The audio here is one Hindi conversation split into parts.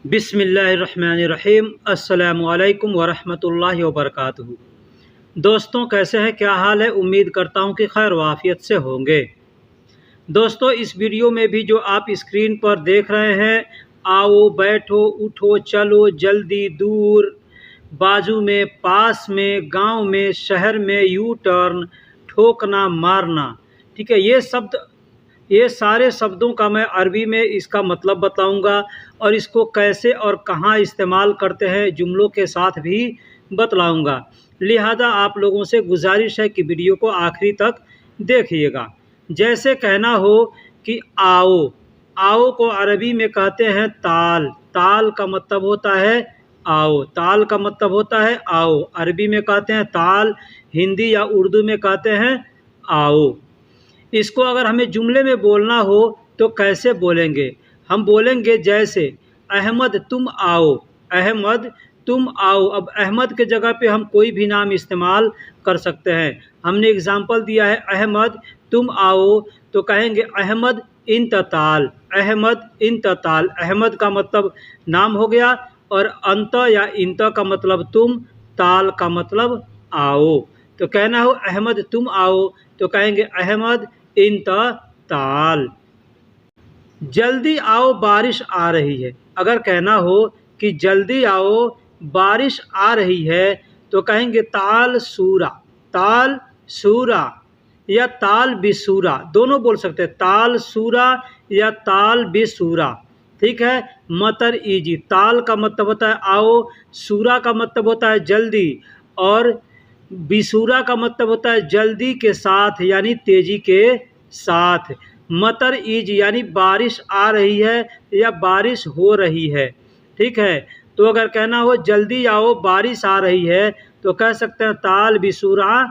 बिस्मिल्लाहिर्रहमानिर्रहीम। अस्सलामुअलैकुम वरहमतुल्लाहि वबरकातुहू। दोस्तों, कैसे हैं? क्या हाल है? उम्मीद करता हूं कि खैर वाफियत से होंगे। दोस्तों, इस वीडियो में भी जो आप स्क्रीन पर देख रहे हैं, आओ, बैठो, उठो, चलो, जल्दी, दूर, बाजू में, पास में, गांव में, शहर में, यू टर्न, ठोकना, मारना, ठीक है, ये सारे शब्दों का मैं अरबी में इसका मतलब बताऊंगा और इसको कैसे और कहाँ इस्तेमाल करते हैं जुमलों के साथ भी बतलाऊंगा। लिहाजा आप लोगों से गुजारिश है कि वीडियो को आखिरी तक देखिएगा। जैसे कहना हो कि आओ, आओ को अरबी में कहते हैं ताल। ताल का मतलब होता है आओ। ताल का मतलब होता है आओ। अरबी में कहते हैं ताल, हिंदी या उर्दू में कहते हैं आओ। इसको अगर हमें जुमले में बोलना हो तो कैसे बोलेंगे? हम बोलेंगे जैसे अहमद तुम आओ, अहमद तुम आओ। अब अहमद के जगह पे हम कोई भी नाम इस्तेमाल कर सकते हैं। हमने एग्जाम्पल दिया है अहमद तुम आओ, तो कहेंगे अहमद इंतताल, अहमद इंतताल। अहमद का मतलब नाम हो गया और अंत या इंत का मतलब तुम, ताल का मतलब आओ। तो कहना हो अहमद तुम आओ, तो कहेंगे अहमद इंत ताल। जल्दी आओ बारिश आ रही है। अगर कहना हो कि जल्दी आओ बारिश आ रही है, तो कहेंगे ताल सूरा, ताल सूरा या ताल बिसूरा, दोनों बोल सकते हैं, ताल सूरा या ताल बिसूरा। ठीक है। मतर इजी, ताल का मतलब होता है आओ, सूरा का मतलब होता है जल्दी, और बिसूरा का मतलब होता है जल्दी के साथ यानी तेजी के साथ। मतर इज यानी बारिश आ रही है या बारिश हो रही है। ठीक है। तो अगर कहना हो जल्दी आओ बारिश आ रही है, तो कह सकते हैं ताल बिसूरा,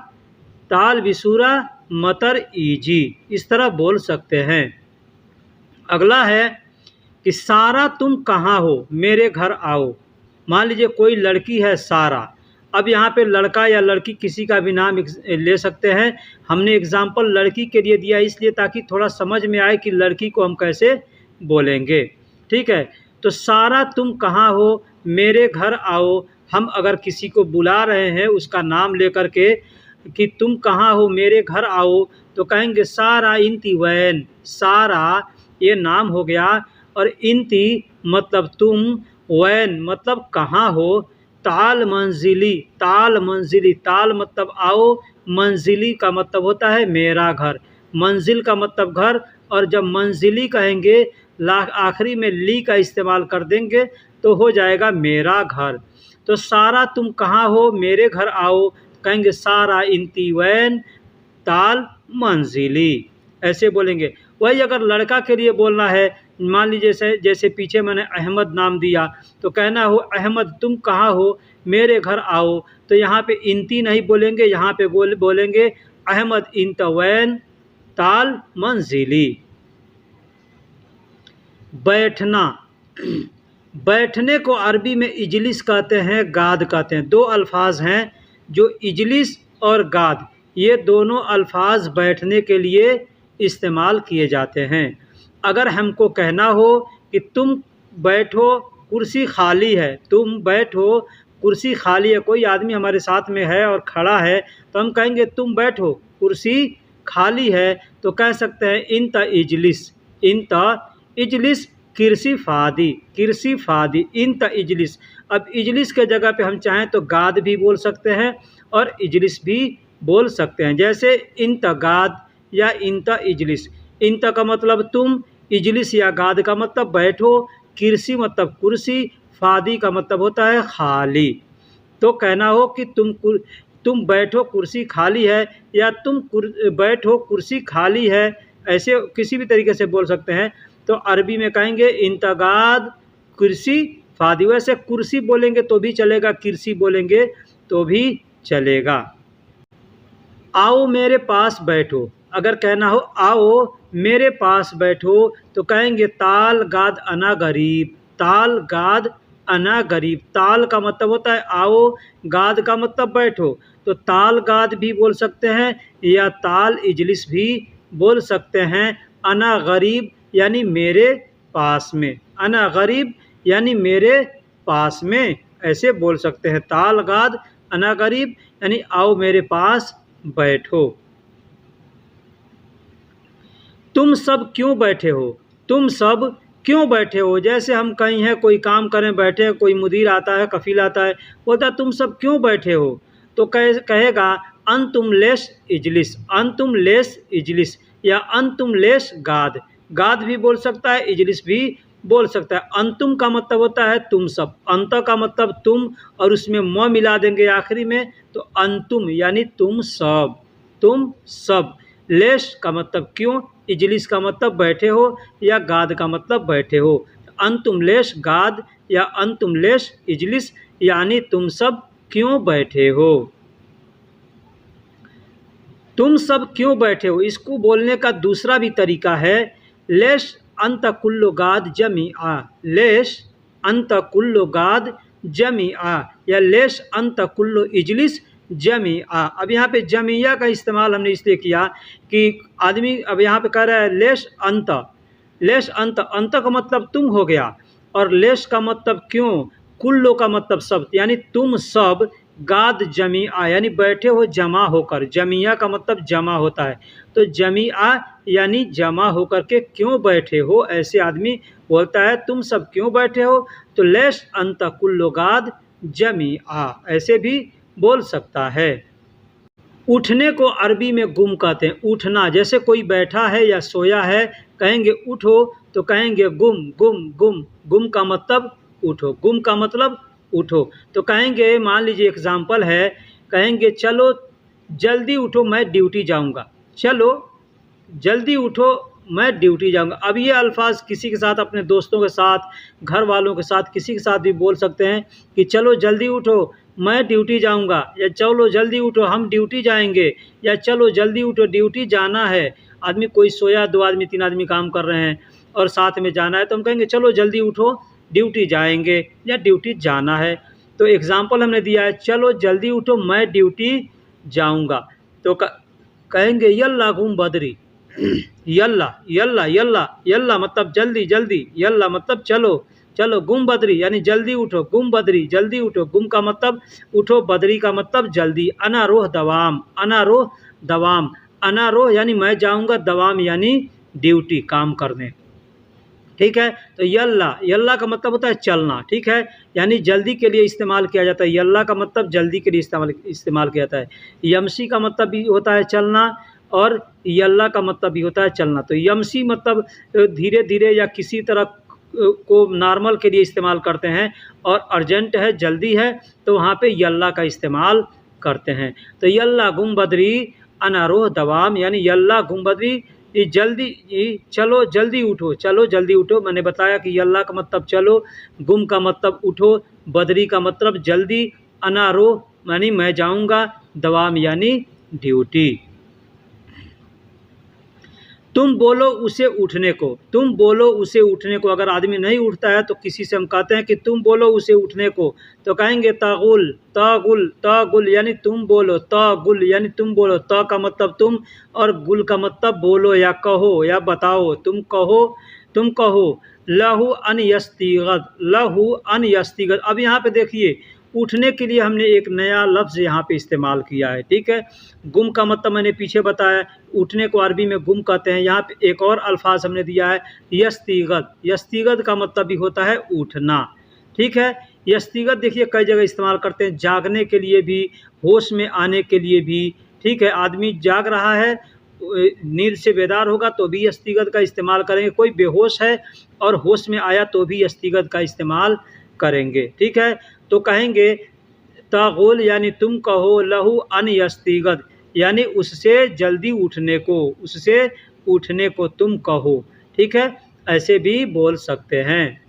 ताल बिसूरा मतर इजी, इस तरह बोल सकते हैं। अगला है कि सारा तुम कहाँ हो, मेरे घर आओ। मान लीजिए कोई लड़की है सारा। अब यहाँ पे लड़का या लड़की किसी का भी नाम ले सकते हैं। हमने एग्जाम्पल लड़की के लिए दिया इसलिए ताकि थोड़ा समझ में आए कि लड़की को हम कैसे बोलेंगे। ठीक है। तो सारा तुम कहाँ हो, मेरे घर आओ। हम अगर किसी को बुला रहे हैं उसका नाम लेकर के कि तुम कहाँ हो, मेरे घर आओ, तो कहेंगे सारा इंती वैन। सारा ये नाम हो गया और इंती मतलब तुम, वैन मतलब कहाँ हो। ताल मंजिली, ताल मंजिली, ताल मतलब आओ, मंजिली का मतलब होता है मेरा घर। मंजिल का मतलब घर, और जब मंजिली कहेंगे आखिरी में ली का इस्तेमाल कर देंगे तो हो जाएगा मेरा घर। तो सारा तुम कहाँ हो, मेरे घर आओ, कहेंगे सारा इंती वैन ताल मंजिली, ऐसे बोलेंगे। वही अगर लड़का के लिए बोलना है, मान लीजिए जैसे पीछे मैंने अहमद नाम दिया, तो कहना हो अहमद तुम कहाँ हो, मेरे घर आओ, तो यहाँ पे इंती नहीं बोलेंगे, यहाँ पे बोलेंगे अहमद इंत वैन ताल मंजिली। बैठना, बैठने को अरबी में इजलिस कहते हैं, गाद कहते हैं। दो अल्फाज हैं जो इजलिस और गाद, ये दोनों अल्फाज बैठने के लिए इस्तेमाल किए जाते हैं। अगर हमको कहना हो कि तुम बैठो कुर्सी खाली है, तुम बैठो कुर्सी खाली है, कोई आदमी हमारे साथ में है और खड़ा है, तो हम कहेंगे तुम बैठो कुर्सी खाली है, तो कह सकते हैं इंत इजलिस, इंत इजलिस किरसी फादी, किरसी फादी इंत इजलिस। अब इजलिस के जगह पे हम चाहें तो गाद भी बोल सकते हैं और इजलिस भी बोल सकते हैं। जैसे इंत गाद या इंत इजलिस। इंत का मतलब तुम, इजलिस या गाद का मतलब बैठो, किरसी मतलब कुर्सी, फादी का मतलब होता है खाली। तो कहना हो कि तुम बैठो कुर्सी खाली है, या तुम बैठो कुर्सी खाली है, ऐसे किसी भी तरीके से बोल सकते हैं। तो अरबी में कहेंगे इंतगाद कुर्सी फादी। वैसे कुर्सी बोलेंगे तो भी चलेगा, किरसी बोलेंगे तो भी चलेगा। आओ मेरे पास बैठो। अगर कहना हो आओ मेरे पास बैठो, तो कहेंगे ताल गाद अना गरीब, ताल गाद अना गरीब। ताल का मतलब होता है आओ, गाद का मतलब बैठो, तो ताल गाद भी बोल सकते हैं या ताल इजलिस भी बोल सकते हैं। अना गरीब यानी मेरे पास में, अना गरीब यानी मेरे पास में, ऐसे बोल सकते हैं। ताल गाद अना करीब यानी आओ मेरे पास बैठो। तुम सब क्यों बैठे हो? तुम सब क्यों बैठे हो? जैसे हम कहीं हैं, कोई काम करें बैठे हैं, कोई मुदीर आता है, कफील आता है, बोलता तुम सब क्यों बैठे हो? तो कहेगा अंतुम लेस इजलिस, अंतुम लेस इजलिस या अंतुम लेस गाद। गाद भी बोल सकता है, इजलिस भी बोल सकता है। अंतुम का मतलब होता है तुम सब, अंत का मतलब तुम और उसमें म मिला देंगे आखिरी में, तो अंतुम यानी तुम सब, तुम सब। लेस का मतलब क्यों, इजलिस का मतलब बैठे हो, या गाद का मतलब बैठे हो। अंतुम लेस गाद या अंतुम लेस इजलिस यानी तुम सब क्यों बैठे हो। तुम सब क्यों बैठे हो, इसको बोलने का दूसरा भी तरीका है। लेस अंत कुल्लो गाद जमी आ, लेस अंत कुल्लो गाद जमी आ या लेस अंत कुल्लो इजलिस जमी आ। अब यहाँ पे जमिया का इस्तेमाल हमने इसलिए किया कि आदमी अब यहाँ पे कह रहा है लेस अंत, लेस अंत, अंत का मतलब तुम हो गया, और लेस का मतलब क्यों, कुल्लो का मतलब सब, यानी तुम सब गाद जमीआ यानी बैठे हो जमा होकर। जमिया का मतलब जमा होता है, तो जमीआ यानी जमा होकर के क्यों बैठे हो, ऐसे आदमी बोलता है तुम सब क्यों बैठे हो। तो लेस अंत कुल्लो गाद जमीआ ऐसे भी बोल सकता है। उठने को अरबी में गुम कहते हैं। उठना, जैसे कोई बैठा है या सोया है, कहेंगे उठो तो कहेंगे गुम गुम गुम। गुम का मतलब उठो, गुम का मतलब उठो। तो कहेंगे, मान लीजिए एग्जाम्पल है, कहेंगे चलो जल्दी उठो मैं ड्यूटी जाऊंगा, चलो जल्दी उठो मैं ड्यूटी जाऊंगा। अब ये अल्फाज किसी के साथ, अपने दोस्तों के साथ, घर वालों के साथ, किसी के साथ भी बोल सकते हैं कि चलो जल्दी उठो मैं ड्यूटी जाऊंगा, या चलो जल्दी उठो हम ड्यूटी जाएंगे, या चलो जल्दी उठो ड्यूटी जाना है। आदमी कोई सोया, 2 आदमी 3 आदमी काम कर रहे हैं और साथ में जाना है, तो हम कहेंगे चलो जल्दी उठो ड्यूटी जाएंगे या ड्यूटी जाना है। तो एग्ज़ाम्पल हमने दिया है, चलो जल्दी उठो मैं ड्यूटी जाऊंगा। तो कहेंगे यल्ला गुम बदरी, यल्ला यल्ला यल्ला, यल्ला मतलब जल्दी जल्दी, यल्ला मतलब चलो चलो, गुम बदरी यानी जल्दी उठो, गुम बदरी जल्दी उठो। गुम का मतलब उठो, बदरी का मतलब जल्दी। अनारोह दवाम, अनारोह दवाम, अनारोह यानी मैं जाऊंगा, दवाम यानी ड्यूटी, काम करने। ठीक है, तो यल्ला, यल्ला का मतलब होता है चलना। ठीक है, यानी जल्दी के लिए इस्तेमाल किया जाता है। यल्ला का मतलब जल्दी के लिए इस्तेमाल किया जाता है। यमसी का मतलब भी होता है चलना, और यल्ला का मतलब भी होता है चलना। तो यमसी मतलब धीरे धीरे या किसी तरह को नॉर्मल के लिए इस्तेमाल करते हैं, और अर्जेंट है, जल्दी है, तो वहाँ पे यल्ला का इस्तेमाल करते हैं। तो यल्ला गुम बदरी अनारोह दवाम यानी यल्ला गुम बदरी, ये जल्दी, ये चलो जल्दी उठो, चलो जल्दी उठो। मैंने बताया कि यल्ला का मतलब चलो, गुम का मतलब उठो, बदरी का मतलब जल्दी, अनारोह यानी मैं जाऊंगा, दवाम यानी ड्यूटी। तुम बोलो उसे उठने को, तुम बोलो उसे उठने को। अगर आदमी नहीं उठता है तो किसी से हम कहते हैं कि तुम बोलो उसे उठने को, तो कहेंगे तागुल तागुल तागुल यानी तुम बोलो, तागुल यानी तुम बोलो। ता का मतलब तुम, और गुल का मतलब बोलो या कहो या बताओ, तुम कहो, तुम कहो। लहू अन यस्तिगद, लहू अन यस्तिगद। अब यहाँ पे देखिए, उठने के लिए हमने एक नया लफ्ज़ यहाँ पे इस्तेमाल किया है। ठीक है, गुम का मतलब मैंने पीछे बताया, उठने को अरबी में गुम कहते हैं। यहाँ पे एक और अल्फाज हमने दिया है यस्तिगद। यस्तिगद का मतलब भी होता है उठना। ठीक है, यस्तिगद देखिए कई जगह इस्तेमाल करते हैं, जागने के लिए भी, होश में आने के लिए भी। ठीक है, आदमी जाग रहा है, नींद से बेदार होगा तो भी यस्तिगद का इस्तेमाल करेंगे। कोई बेहोश है और होश में आया तो भी यस्तिगद का इस्तेमाल करेंगे। ठीक है, तो कहेंगे तागुल यानी तुम कहो, लहू अन यस्तिगद यानी उससे जल्दी उठने को, उससे उठने को तुम कहो। ठीक है, ऐसे भी बोल सकते हैं।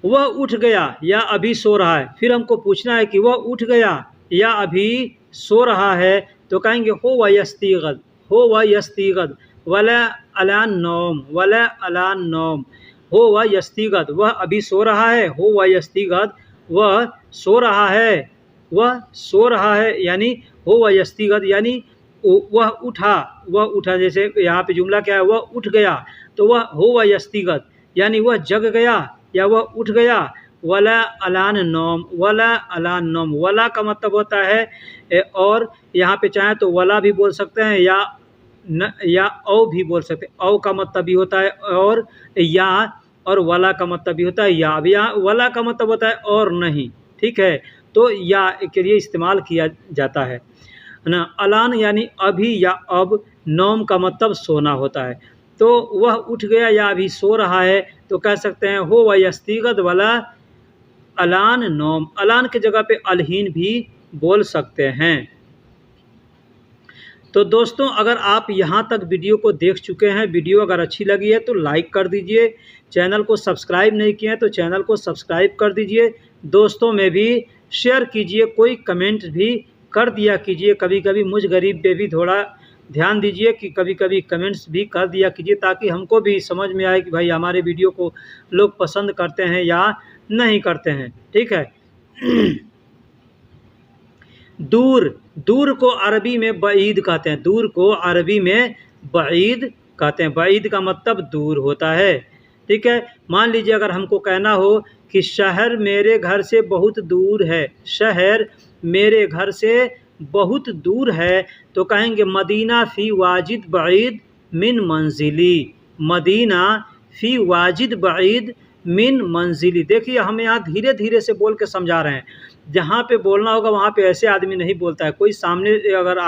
वह उठ गया या अभी सो रहा है, फिर हमको पूछना है कि वह उठ गया या अभी सो रहा है, तो कहेंगे हो व यस्तिगद, हो व यस्तिगद, वला अलान नौम, वला अलान नौम। हो व यस्तिगद वह अभी सो रहा है, हो व यस्तिगद वह सो रहा है, वह सो रहा है यानी हो व यस्तिगद यानी वह उठा, वह उठा। जैसे यहाँ पे जुमला क्या है, वह उठ गया, तो वह हो व यस्तिगद यानी वह जग गया या वह उठ गया। वला अलान नौम, वला अलान नौम, वला का मतलब होता है और यहाँ पे चाहे तो वला भी बोल सकते हैं या या औ भी बोल सकते हैं। औ का मतलब भी होता है और या, और वला का मतलब भी होता है या। अब यहाँ वला का मतलब होता है और नहीं, ठीक है, तो या के लिए इस्तेमाल किया जाता है ना। अलान यानी अभी या अब, नौम का मतलब सोना होता है। तो वह उठ गया या अभी सो रहा है तो कह सकते हैं हो व यस्तिगत वाला अलान नौम। अलान की जगह पे अलहीन भी बोल सकते हैं। तो दोस्तों अगर आप यहाँ तक वीडियो को देख चुके हैं, वीडियो अगर अच्छी लगी है तो लाइक कर दीजिए, चैनल को सब्सक्राइब नहीं किए हैं तो चैनल को सब्सक्राइब कर दीजिए, दोस्तों में भी शेयर कीजिए, कोई कमेंट भी कर दिया कीजिए। कभी कभी मुझ गरीब पे भी थोड़ा ध्यान दीजिए कि कभी कभी कमेंट्स भी कर दिया कीजिए, ताकि हमको भी समझ में आए कि भाई हमारे वीडियो को लोग पसंद करते हैं या नहीं करते हैं, ठीक है। दूर, दूर को अरबी में बईद कहते हैं, दूर को अरबी में बईद कहते हैं। बईद का मतलब दूर होता है, ठीक है। मान लीजिए अगर हमको कहना हो कि शहर मेरे घर से बहुत दूर है, शहर मेरे घर से बहुत दूर है, तो कहेंगे मदीना फ़ी वाजिद बईद मिन मंजिली, मदीना फ़ी वाजिद बईद मिन मंजिली। देखिए हम यहाँ धीरे धीरे से बोल के समझा रहे हैं, जहाँ पे बोलना होगा वहाँ पे ऐसे आदमी नहीं बोलता है। कोई सामने अगर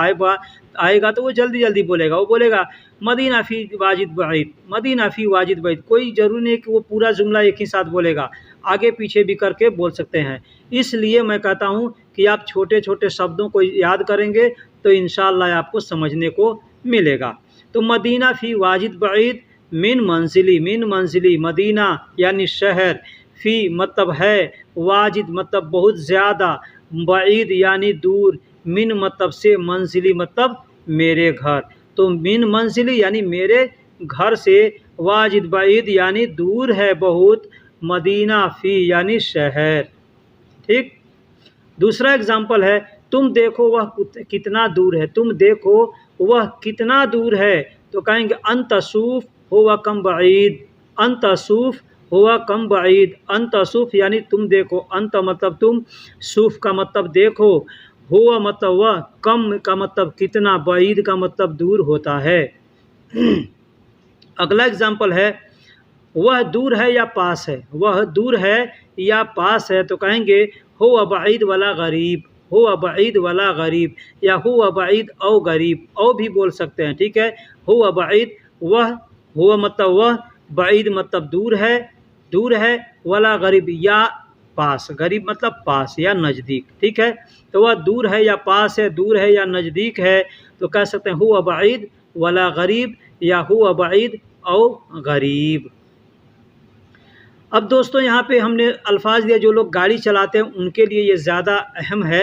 आएगा तो वो जल्दी जल्दी बोलेगा, वो बोलेगा मदीना फ़ी वाजिद बईद, मदीना फ़ी वाजिद बईद। कोई ज़रूरी नहीं कि वो पूरा जुमला एक ही साथ बोलेगा, आगे पीछे भी करके बोल सकते हैं। इसलिए मैं कहता हूँ कि आप छोटे छोटे शब्दों को याद करेंगे तो इंशाअल्लाह आपको समझने को मिलेगा। तो मदीना फ़ी वाजिद बईद मिन मंजिली, मिन मंजिली मदीना यानी शहर, फ़ी मतलब है, वाजिद मतलब बहुत ज़्यादा, बईद यानी दूर, मिन मतलब से, मंजिली मतलब मेरे घर। तो मिन मंजिली यानी मेरे घर से, वाजिद बईद यानी दूर है बहुत, मदीना फ़ी यानी शहर, ठीक। दूसरा एग्जाम्पल है तुम देखो वह कितना दूर है, तुम देखो वह कितना दूर है, तो कहेंगे अंतसूफ हुआ कम बईद, अंतसूफ हुआ कम बईद। अंतसूफ यानी तुम देखो, अंत मतलब तुम, सूफ का मतलब देखो, हुआ मतलब वह, कम का मतलब कितना, बईद का मतलब दूर होता है। अगला एग्जाम्पल है वह दूर है या पास है, वह दूर है या पास है, तो कहेंगे हो बईद वाला गरीब, हो बईद वाला गरीब, या हो बईद औ गरीब, औ भी बोल सकते हैं, ठीक है। हो बईद वह, हुआ मतलब वह, बईद मतलब दूर है, वाला गरीब या पास, गरीब मतलब पास या नज़दीक, ठीक है। तो वह दूर है या पास है, दूर है या नज़दीक है, तो कह सकते हैं हुआ बईद वाला गरीब या हुआ बईद औ गरीब। अब दोस्तों यहाँ पे हमने अल्फाज दिया, जो लोग गाड़ी चलाते हैं उनके लिए ये ज़्यादा अहम है।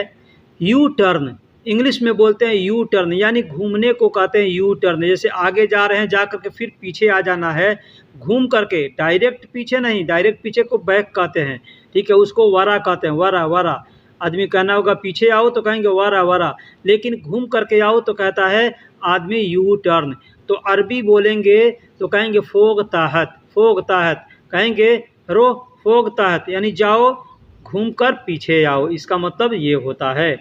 यू टर्न, इंग्लिश में बोलते हैं यू टर्न, यानी घूमने को कहते हैं यू टर्न। जैसे आगे जा रहे हैं, जा करके फिर पीछे आ जाना है, घूम करके, डायरेक्ट पीछे नहीं, डायरेक्ट पीछे को बैक कहते हैं, ठीक है, उसको वारा कहते हैं, वारा वारा। आदमी कहना होगा पीछे आओ तो कहेंगे वारा वारा, लेकिन घूम करके आओ तो कहता है आदमी यू टर्न। तो अरबी बोलेंगे तो कहेंगे फोग ताहत, फोग ताहत, कहेंगे रो फोग ताहत, यानी जाओ घूम कर पीछे आओ, इसका मतलब ये होता है,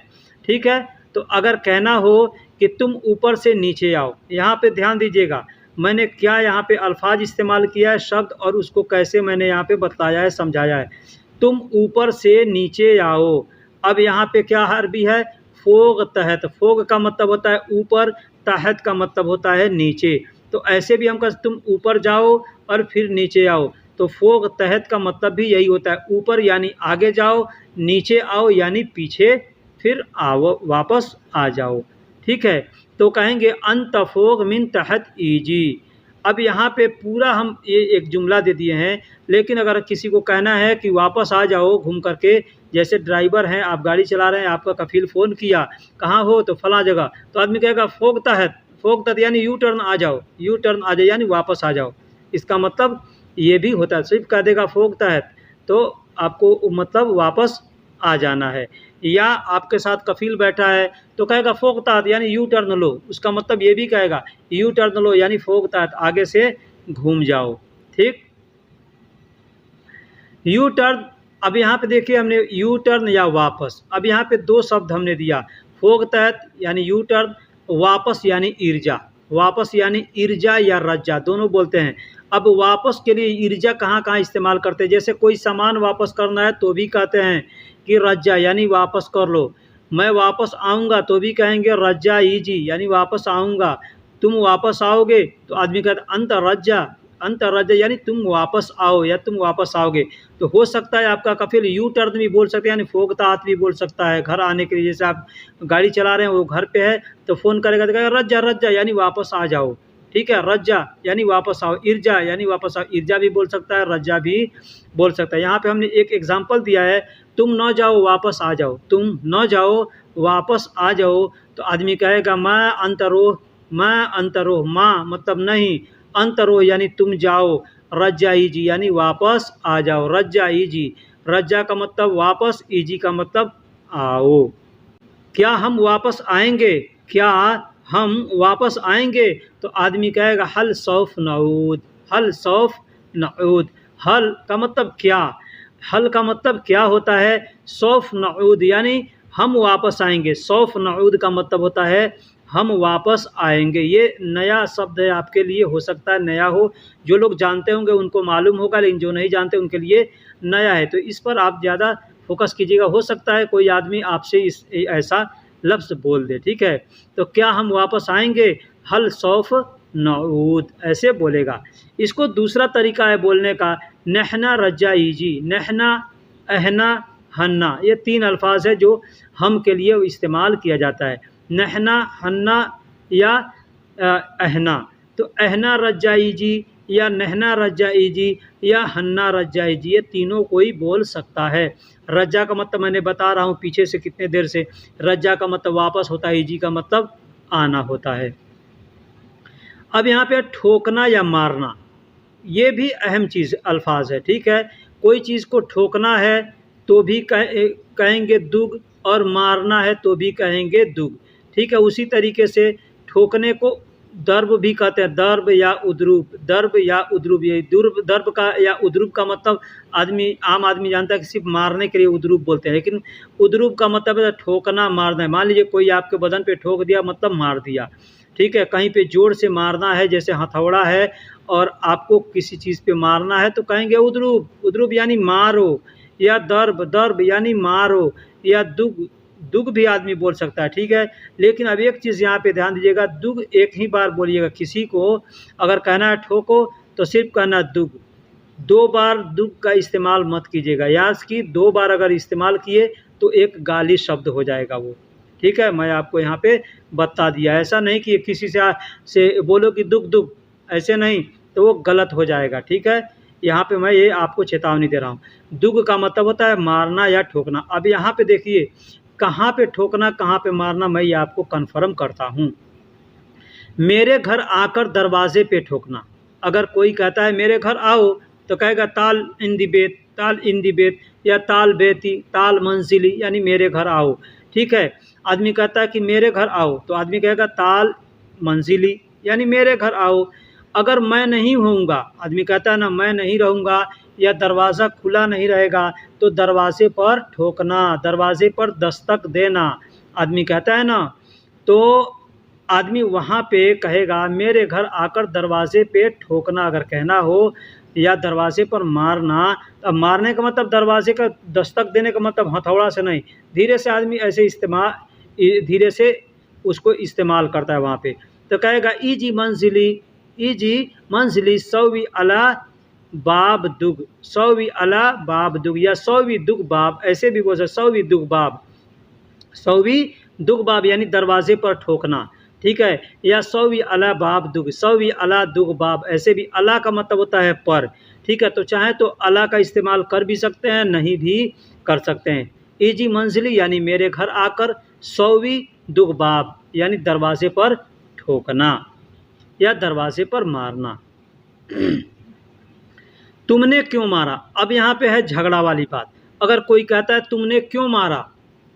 ठीक है। तो अगर कहना हो कि तुम ऊपर से नीचे आओ, यहाँ पे ध्यान दीजिएगा मैंने क्या यहाँ पे अल्फाज इस्तेमाल किया है, शब्द, और उसको कैसे मैंने यहाँ पे बताया है, समझाया है। तुम ऊपर से नीचे आओ, अब यहाँ पे क्या अरबी है, फोग तहत। फोग का मतलब होता है ऊपर, तहत का मतलब होता है नीचे। तो ऐसे भी हम कहते तुम ऊपर जाओ और फिर नीचे आओ, तो फोग तहत का मतलब भी यही होता है, ऊपर यानी आगे जाओ, नीचे आओ यानी पीछे फिर आओ, वापस आ जाओ, ठीक है। तो कहेंगे अंत फोग मिन तहत ईजी। अब यहाँ पे पूरा हम ये एक जुमला दे दिए हैं, लेकिन अगर किसी को कहना है कि वापस आ जाओ घूम करके, जैसे ड्राइवर हैं, आप गाड़ी चला रहे हैं, आपका कफील फ़ोन किया कहाँ हो, तो फला जगह, तो आदमी कहेगा फोग तहत, फोग तहत यानी यू टर्न आ जाओ, यू टर्न आ जाओ यानी वापस आ जाओ, इसका मतलब ये भी होता है। सिर्फ कह देगा फोग तहत तो आपको मतलब वापस आ जाना है। या आपके साथ कफील बैठा है तो कहेगा फोग तहत यानी यू टर्न लो, उसका मतलब ये भी कहेगा यू टर्न लो यानी फोग तहत, आगे से घूम जाओ, ठीक। यू टर्न, अब यहाँ पे देखिए हमने यू टर्न या वापस, अब यहाँ पे दो शब्द हमने दिया, फोग तहत यानी यू टर्न, वापस यानी ईर्जा, वापस यानी ईर्जा या रज्जा दोनों बोलते हैं। अब वापस के लिए ईर्जा कहाँ कहाँ इस्तेमाल करते हैं, जैसे कोई सामान वापस करना है तो भी कहते हैं कि रज्जा यानी वापस कर लो। मैं वापस आऊँगा तो भी कहेंगे रज्जा ईजी यानी वापस आऊँगा। तुम वापस आओगे तो आदमी कहता अंत रज्जा, अंत रज्जा यानी तुम वापस आओ या तुम वापस आओगे। तो हो सकता है आपका कफिल यू टर्न भी बोल सकते हैं यानी फोगतात भी बोल सकता है घर आने के लिए। जैसे आप गाड़ी चला रहे हैं वो घर पे है तो फ़ोन करेगा तो कहेगा रज्जा रज्जा यानी वापस आ जाओ, ठीक है, रज्जा यानी वापस आओ, ईर्जा यानी वापस आओ, ईर्जा भी बोल सकता है, रज्जा भी बोल सकता है। यहाँ पे हमने एक एग्जाम्पल दिया है, तुम न जाओ वापस आ जाओ, तुम न जाओ वापस आ जाओ, तो आदमी कहेगा मैं अंतरोह, मैं अंतरोह, माँ मतलब नहीं, अंतरोह यानी तुम जाओ, रज्जा ईजी यानी वापस आ जाओ, रज्जा ईजी, रज्जा का मतलब वापस, ईजी का मतलब आओ। क्या हम वापस आएंगे, क्या हम वापस आएंगे, तो आदमी कहेगा हल सौफ नऊद, हल सौफ नऊद। हल का मतलब क्या, हल का मतलब क्या होता है, सौफ नऊद यानी हम वापस आएंगे, सौफ नऊद का मतलब होता है हम वापस आएंगे। ये नया शब्द है आपके लिए, हो सकता है नया हो, जो लोग जानते होंगे उनको मालूम होगा, लेकिन जो नहीं जानते उनके लिए नया है, तो इस पर आप ज़्यादा फोकस कीजिएगा। हो सकता है कोई आदमी आपसे इस ऐसा लफ्ज़ बोल दे, ठीक है। तो क्या हम वापस आएंगे, हल सौफ नऊद ऐसे बोलेगा। इसको दूसरा तरीका है बोलने का, नहना रज्जा ईजी, नहना, अहना, हन्ना, ये तीन अल्फाज है जो हम के लिए इस्तेमाल किया जाता है, नहना, हन्ना या अहना। तो अहना रज्जा ईजी या नहना रज्जा ईजी या हन्ना रज्जा ईजी, ये तीनों कोई बोल सकता है। रज्जा का मतलब मैंने बता रहा हूँ पीछे से कितने देर से, रज्जा का मतलब वापस होता है, ईजी का मतलब आना होता है। अब यहाँ पे ठोकना या मारना, ये भी अहम चीज़ अल्फाज है, ठीक है। कोई चीज़ को ठोकना है तो भी कहेंगे दुग, और मारना है तो भी कहेंगे दुग, ठीक है। उसी तरीके से ठोकने को दर्ब भी कहते हैं, दर्ब या उद्रूप, दर्ब या उद्रूप, ये दर्ब का या उद्रूप का मतलब आम आदमी जानता है कि सिर्फ मारने के लिए उद्रूप बोलते हैं, लेकिन उद्रूप का मतलब है ठोकना, मारना है। मान लीजिए कोई आपके बदन पे ठोक दिया मतलब मार दिया, ठीक है। कहीं पे जोर से मारना है, जैसे हथौड़ा है और आपको किसी चीज़ पे मारना है तो कहेंगे उद्रूप, उद्रूप यानी मारो, या दर्ब, दर्ब यानी मारो, या दुग, दुग भी आदमी बोल सकता है, ठीक है। लेकिन अब एक चीज़ यहाँ पे ध्यान दीजिएगा, दुग एक ही बार बोलिएगा। किसी को अगर कहना है ठोको तो सिर्फ कहना दुग, दो बार दुग का इस्तेमाल मत कीजिएगा। याद की दो बार अगर इस्तेमाल किए तो एक गाली शब्द हो जाएगा वो, ठीक है। मैं आपको यहाँ पे बता दिया, ऐसा नहीं कि किसी से बोलो कि दुग दुग, ऐसे नहीं, तो वो गलत हो जाएगा, ठीक है। यहाँ पे मैं ये आपको चेतावनी दे रहा हूँ। दुग का मतलब होता है मारना या ठोकना। अब यहाँ पे देखिए कहाँ पे ठोकना कहाँ पे मारना मैं ये आपको कन्फर्म करता हूँ। मेरे घर आकर दरवाजे पे ठोकना, अगर कोई कहता है मेरे घर आओ तो कहेगा ताल इन दी बेत, ताल इन दी बेत, या ताल बेती, ताल मंजिली यानी मेरे घर आओ, ठीक है। आदमी कहता है कि मेरे घर आओ तो आदमी कहेगा ताल मंजिली यानी मेरे घर आओ। अगर मैं नहीं होऊंगा, आदमी कहता है ना मैं नहीं रहूँगा या दरवाज़ा खुला नहीं रहेगा, तो दरवाजे पर ठोकना, दरवाजे पर दस्तक देना, आदमी कहता है ना, तो आदमी वहाँ पे कहेगा मेरे घर आकर दरवाजे पे ठोकना अगर कहना हो, या दरवाजे पर मारना। अब मारने का मतलब दरवाजे का दस्तक देने का मतलब हथौड़ा से नहीं, धीरे से आदमी ऐसे धीरे से उसको इस्तेमाल करता है वहाँ पे। तो कहेगा ईजी मंजिली, ईजी मंजिली सौवी अला बाब दुग, सौवी अला बाब दुग या सौवी दुग बाब, ऐसे भी बोल सकते, सौवी दुग बाब, सौवी दुग बाब यानी दरवाजे पर ठोकना, ठीक है। या सौवी अला बाब दुग, सौवी अला दुग बाब, ऐसे भी अला का मतलब होता है पर, ठीक है। तो चाहे तो अला का इस्तेमाल कर भी सकते हैं, नहीं भी कर सकते हैं। ईजी मंजिली यानी मेरे घर आकर, सौवी दुग बाब यानी दरवाजे पर ठोकना या दरवाजे पर मारना। तुमने क्यों मारा, अब यहाँ पे है झगड़ा वाली बात। अगर कोई कहता है तुमने क्यों मारा,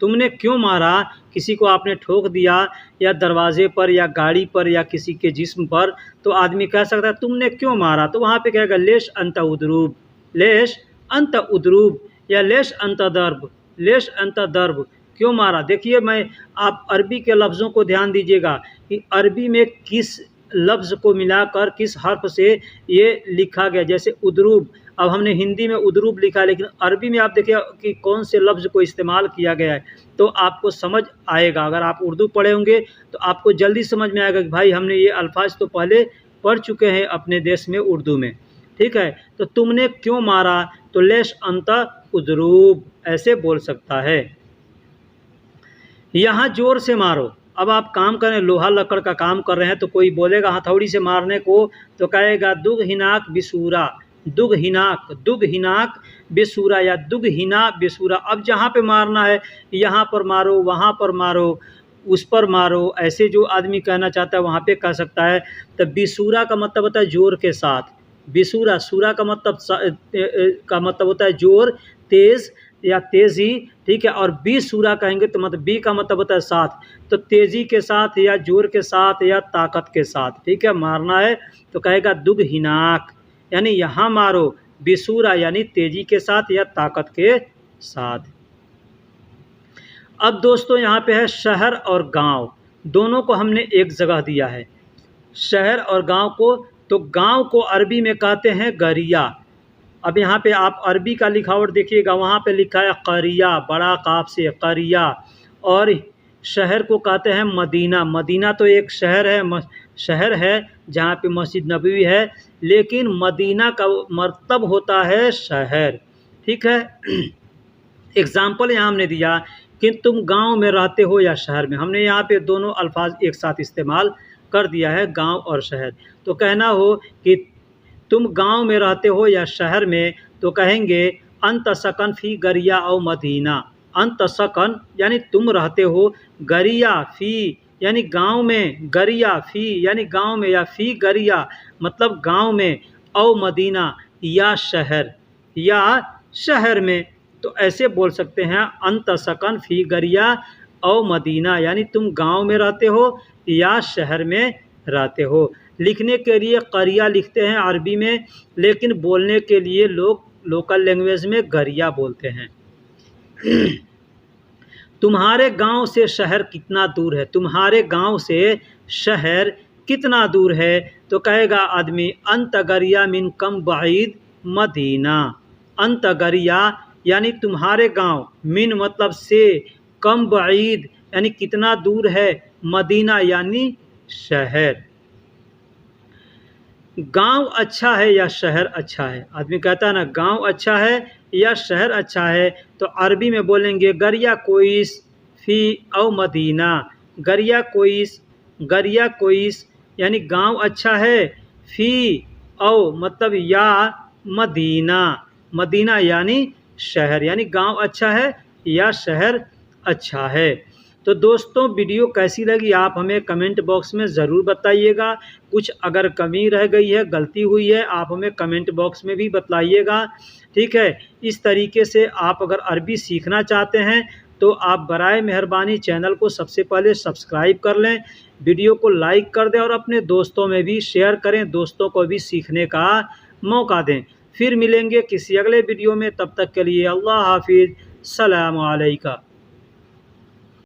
तुमने क्यों मारा, किसी को आपने ठोक दिया या दरवाजे पर या गाड़ी पर या किसी के जिस्म पर, तो आदमी कह सकता है तुमने क्यों मारा, तो वहाँ पे कहेगा लेश अंत उद्रूब, लेश अंत उद्रूब या लेश अंत दर्ब, लेश अंत दर्ब क्यों मारा। देखिए मैं आप अरबी के लफ्ज़ों को ध्यान दीजिएगा कि अरबी में किस लफ्ज़ को मिलाकर किस हर्फ से ये लिखा गया। जैसे उद्रूब, अब हमने हिंदी में उद्रूब लिखा है, लेकिन अरबी में आप देखिए कि कौन से लफ्ज़ को इस्तेमाल किया गया है, तो आपको समझ आएगा। अगर आप उर्दू पढ़े होंगे तो आपको जल्दी समझ में आएगा कि भाई हमने ये अल्फाज तो पहले पढ़ चुके हैं अपने देश में उर्दू में। ठीक है, तो तुमने क्यों मारा, तो लेश अंत उद्रूब ऐसे बोल सकता है। यहाँ जोर से मारो, अब आप काम करें, लोहा लकड़ का काम कर रहे हैं, तो कोई बोलेगा हथौड़ी से मारने को तो कहेगा दुग हिनाक बिसूरा, दुग हिनाक बेसूरा या दुग हिना बेसूरा। अब जहाँ पे मारना है यहाँ पर मारो, वहाँ पर मारो, उस पर मारो, ऐसे जो आदमी कहना चाहता है वहाँ पे कह सकता है। तो बिसूरा का मतलब होता है जोर के साथ, बिसूरा, सूरा का मतलब होता है जोर, तेज़ या तेज़ी। ठीक है, और बी सूरा कहेंगे तो मतलब बी का मतलब होता है साथ, तो तेज़ी के साथ या जोर के साथ या ताकत के साथ। ठीक है, मारना है तो कहेगा दुग हिनाक, यानी यहाँ मारो, बिसूरा यानी तेज़ी के साथ या ताकत के साथ। अब दोस्तों यहाँ पे है शहर और गांव, दोनों को हमने एक जगह दिया है, शहर और गांव को। तो गांव को अरबी में कहते हैं गरिया। अब यहाँ पे आप अरबी का लिखावट देखिएगा, वहाँ पे लिखा है करिया, बड़ा काफ से करिया। और शहर को कहते हैं मदीना। मदीना तो एक शहर है जहाँ पे मस्जिद नबवी है, लेकिन मदीना का मतलब होता है शहर। ठीक है, एग्ज़ाम्पल यहाँ हमने दिया कि तुम गांव में रहते हो या शहर में, हमने यहाँ पे दोनों अल्फाज एक साथ इस्तेमाल कर दिया है, गांव और शहर। तो कहना हो कि तुम गांव में रहते हो या शहर में, तो कहेंगे अंत सकन फ़ी गरिया और मदीना। अंत सकन यानी तुम रहते हो, गरिया फ़ी यानी गांव में, गरिया फ़ी यानी गांव में, या फ़ी गरिया मतलब गांव में, और मदीना या शहर में। तो ऐसे बोल सकते हैं अंत सकन फ़ी गरिया और मदीना, यानी तुम गांव में रहते हो या शहर में रहते हो। लिखने के लिए करिया लिखते हैं अरबी में, लेकिन बोलने के लिए लोग लोकल लैंग्वेज में गरिया बोलते हैं। तुम्हारे गांव से शहर कितना दूर है, तुम्हारे गांव से शहर कितना दूर है, तो कहेगा आदमी अंत गरिया मिन कम बईद मदीना। अंत गरिया यानी तुम्हारे गांव, मिन मतलब से, कम बईद यानी कितना दूर है, मदीना यानी शहर। गांव अच्छा है या शहर अच्छा है, आदमी कहता है ना गांव अच्छा है या शहर अच्छा है, तो अरबी में बोलेंगे गरिया कोइस फ़ी औ मदीना। गरिया कोइस यानी गांव अच्छा है, फ़ी औ मतलब या मदीना, मदीना यानी शहर, यानी गांव अच्छा है या शहर अच्छा है। तो दोस्तों वीडियो कैसी लगी आप हमें कमेंट बॉक्स में ज़रूर बताइएगा। कुछ अगर कमी रह गई है, गलती हुई है, आप हमें कमेंट बॉक्स में भी बताइएगा। ठीक है, इस तरीके से आप अगर अरबी सीखना चाहते हैं तो आप बराए मेहरबानी चैनल को सबसे पहले सब्सक्राइब कर लें, वीडियो को लाइक कर दें और अपने दोस्तों में भी शेयर करें, दोस्तों को भी सीखने का मौका दें। फिर मिलेंगे किसी अगले वीडियो में, तब तक के लिए अल्लाह हाफिज़, सलाम अलैकुम।